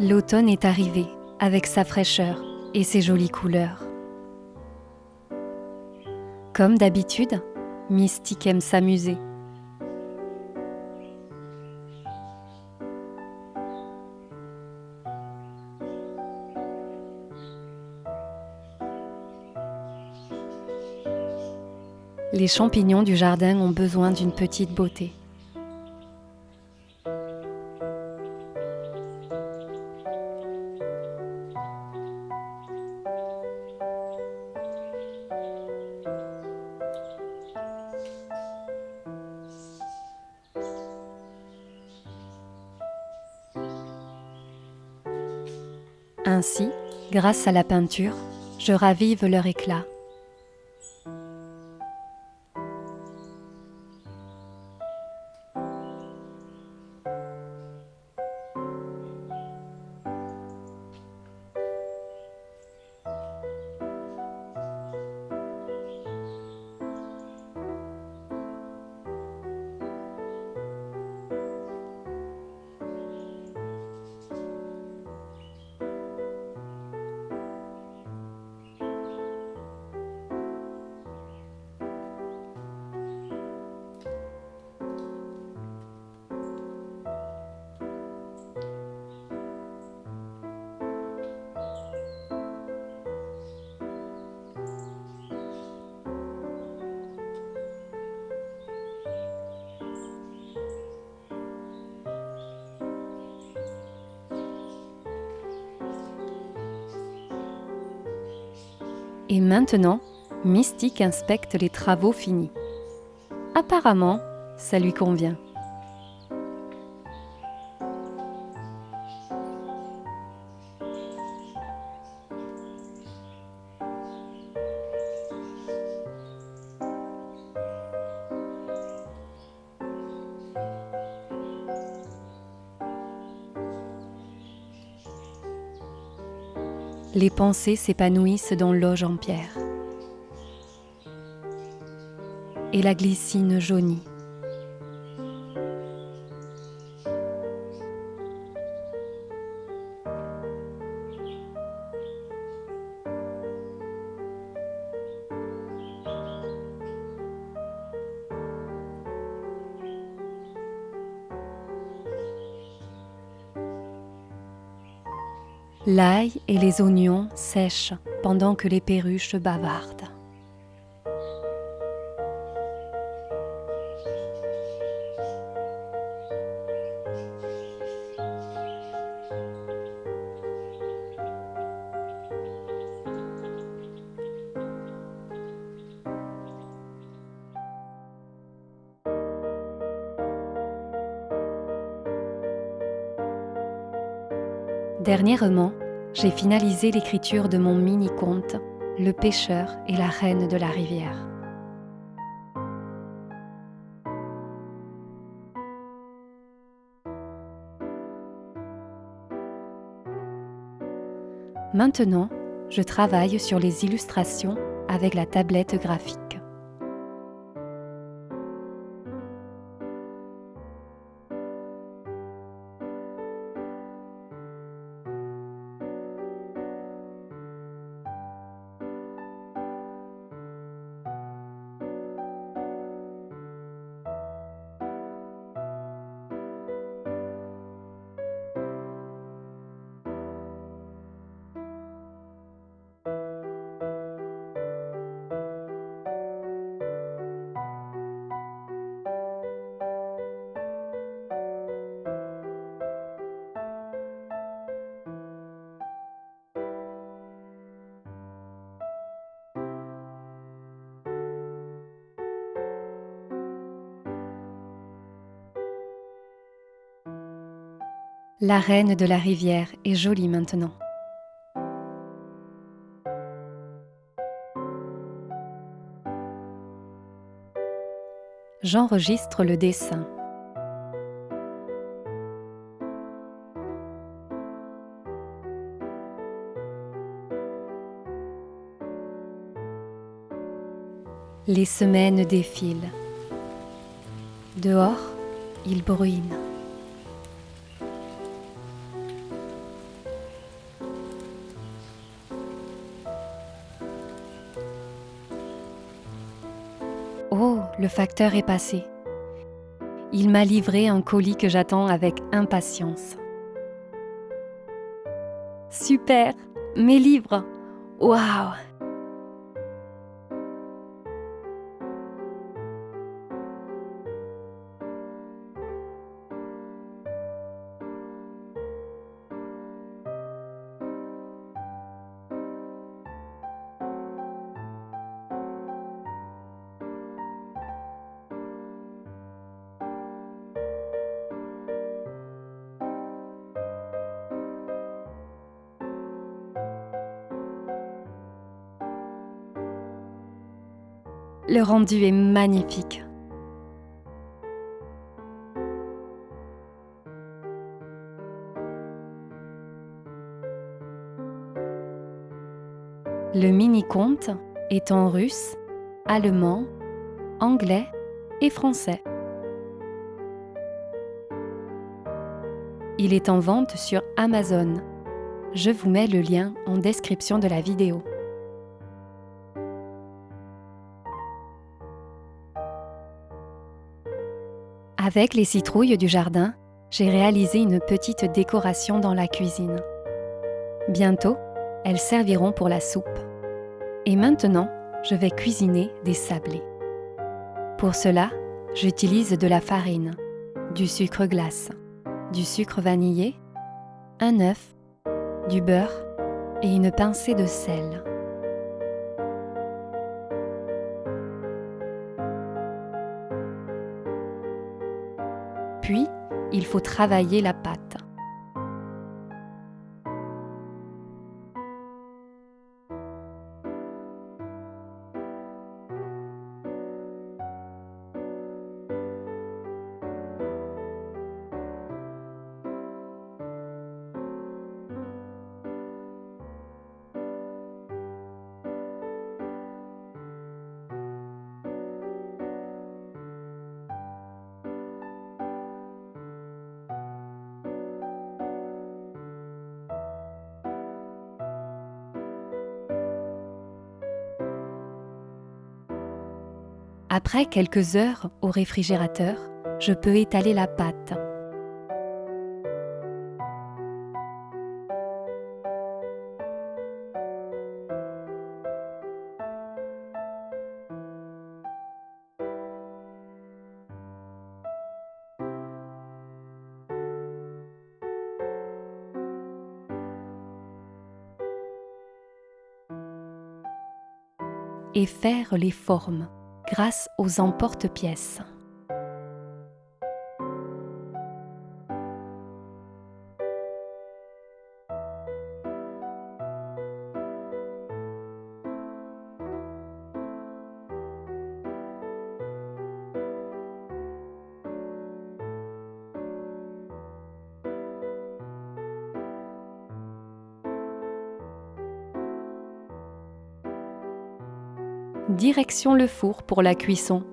L'automne est arrivé, avec sa fraîcheur et ses jolies couleurs. Comme d'habitude, Mystique aime s'amuser. Les champignons du jardin ont besoin d'une petite beauté. Ainsi, grâce à la peinture, je ravive leur éclat. Et maintenant, Mystique inspecte les travaux finis. Apparemment, ça lui convient. Les pensées s'épanouissent dans l'auge en pierre. Et la glycine jaunit. L'ail et les oignons sèchent pendant que les perruches bavardent. Dernièrement, j'ai finalisé l'écriture de mon mini-conte « Le pêcheur et la reine de la rivière ». Maintenant, je travaille sur les illustrations avec la tablette graphique. La reine de la rivière est jolie maintenant. J'enregistre le dessin. Les semaines défilent. Dehors, il bruine. Oh, le facteur est passé. Il m'a livré un colis que j'attends avec impatience. Super! Mes livres! Waouh! Le rendu est magnifique. Le mini-conte est en russe, allemand, anglais et français. Il est en vente sur Amazon. Je vous mets le lien en description de la vidéo. Avec les citrouilles du jardin, j'ai réalisé une petite décoration dans la cuisine. Bientôt, elles serviront pour la soupe. Et maintenant, je vais cuisiner des sablés. Pour cela, j'utilise de la farine, du sucre glace, du sucre vanillé, un œuf, du beurre et une pincée de sel. Puis, il faut travailler la pâte. Après quelques heures au réfrigérateur, je peux étaler la pâte. Et faire les formes grâce aux emporte-pièces. Direction le four pour la cuisson.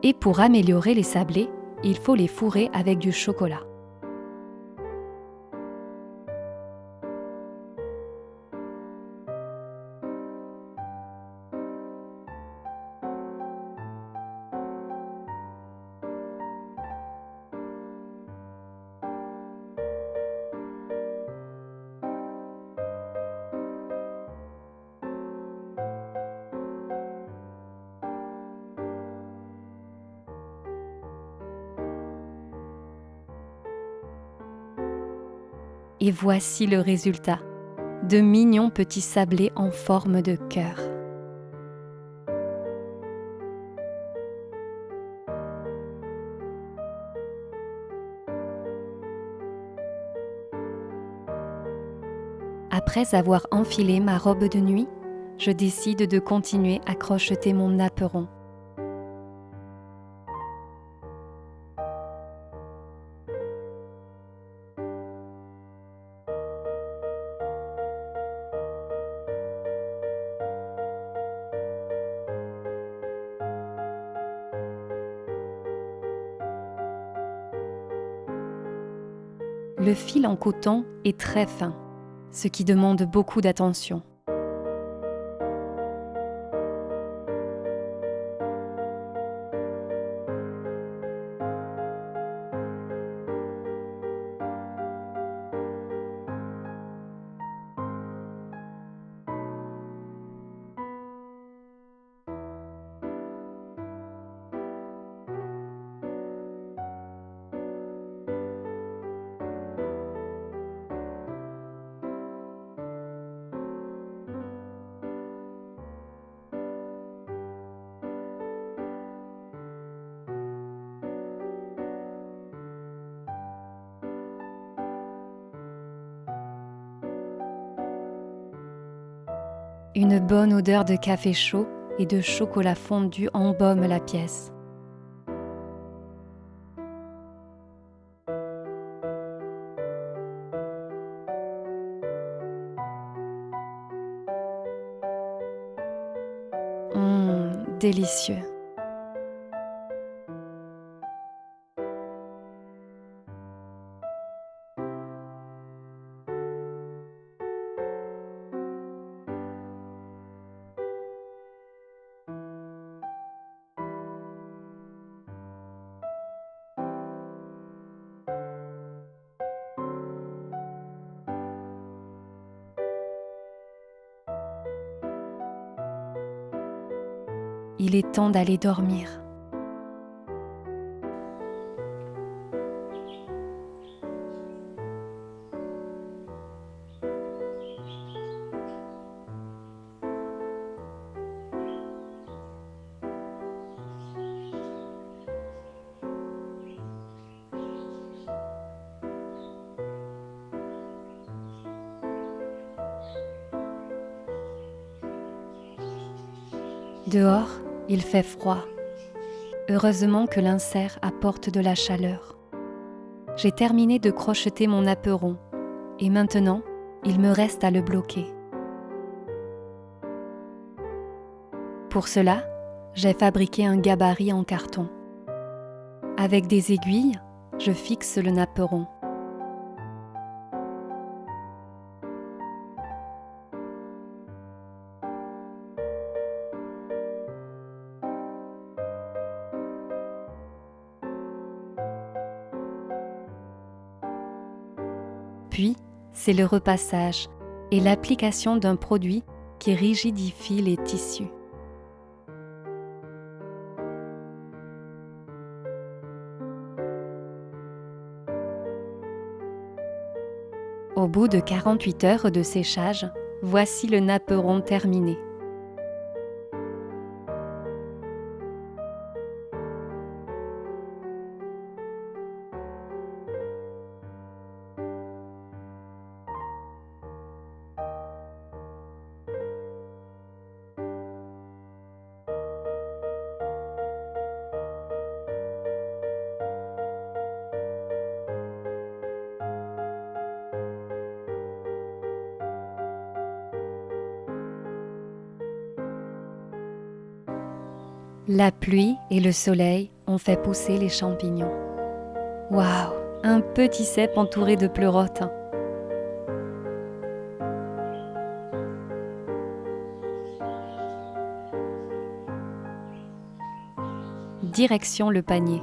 Et pour améliorer les sablés, il faut les fourrer avec du chocolat. Et voici le résultat, de mignons petits sablés en forme de cœur. Après avoir enfilé ma robe de nuit, je décide de continuer à crocheter mon napperon. le fil en coton est très fin, ce qui demande beaucoup d'attention. Une bonne odeur de café chaud et de chocolat fondu embaume la pièce. Délicieux. Il est temps d'aller dormir. Dehors, il fait froid. Heureusement que l'insert apporte de la chaleur. J'ai terminé de crocheter mon apperon et maintenant, il me reste à le bloquer. Pour cela, j'ai fabriqué un gabarit en carton. Avec des aiguilles, je fixe le napperon. Puis, c'est le repassage et l'application d'un produit qui rigidifie les tissus. Au bout de 48 heures de séchage, voici le napperon terminé. La pluie et le soleil ont fait pousser les champignons. Waouh, un petit cep entouré de pleurotes. Direction le panier.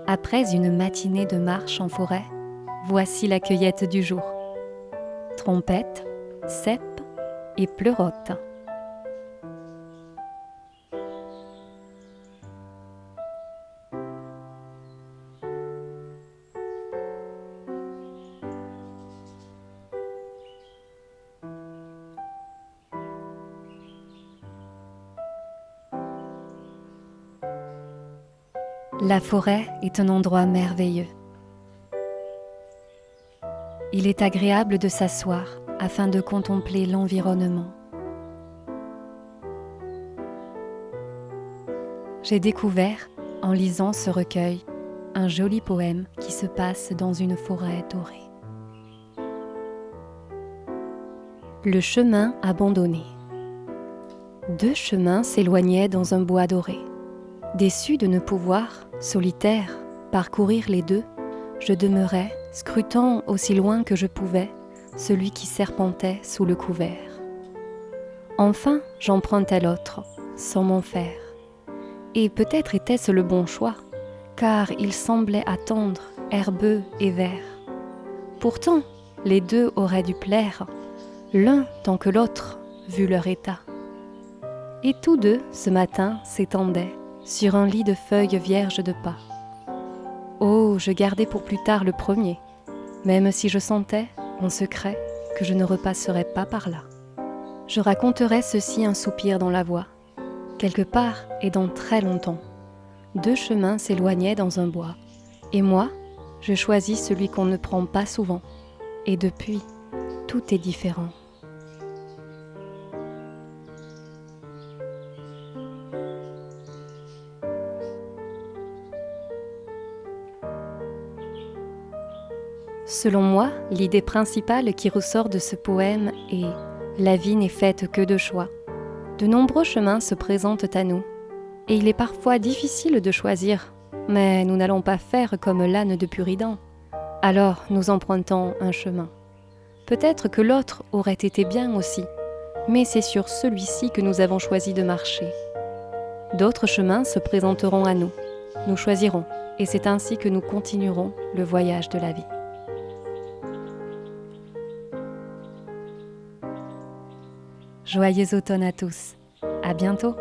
Après une matinée de marche en forêt, voici la cueillette du jour. Trompette, cèpe et pleurote. La forêt est un endroit merveilleux. Il est agréable de s'asseoir afin de contempler l'environnement. J'ai découvert, en lisant ce recueil, un joli poème qui se passe dans une forêt dorée. Le chemin abandonné. 2 chemins s'éloignaient dans un bois doré. Déçu de ne pouvoir, solitaire, parcourir les 2, je demeurais, scrutant aussi loin que je pouvais celui qui serpentait sous le couvert. Enfin, j'empruntai l'autre, sans m'en faire. Et peut-être était-ce le bon choix, car il semblait attendre, herbeux et vert. Pourtant, les 2 auraient dû plaire, l'un tant que l'autre, vu leur état. Et tous 2, ce matin, s'étendaient sur un lit de feuilles vierges de pas. Oh, je gardais pour plus tard le premier, même si je sentais, en secret, que je ne repasserais pas par là. Je raconterai ceci un soupir dans la voix. Quelque part et dans très longtemps, 2 chemins s'éloignaient dans un bois, et moi, je choisis celui qu'on ne prend pas souvent, et depuis, tout est différent. Selon moi, l'idée principale qui ressort de ce poème est « La vie n'est faite que de choix ». De nombreux chemins se présentent à nous, et il est parfois difficile de choisir, mais nous n'allons pas faire comme l'âne de Buridan. Alors nous empruntons un chemin. Peut-être que l'autre aurait été bien aussi, mais c'est sur celui-ci que nous avons choisi de marcher. D'autres chemins se présenteront à nous. Nous choisirons, et c'est ainsi que nous continuerons le voyage de la vie. Joyeux automne à tous. À bientôt.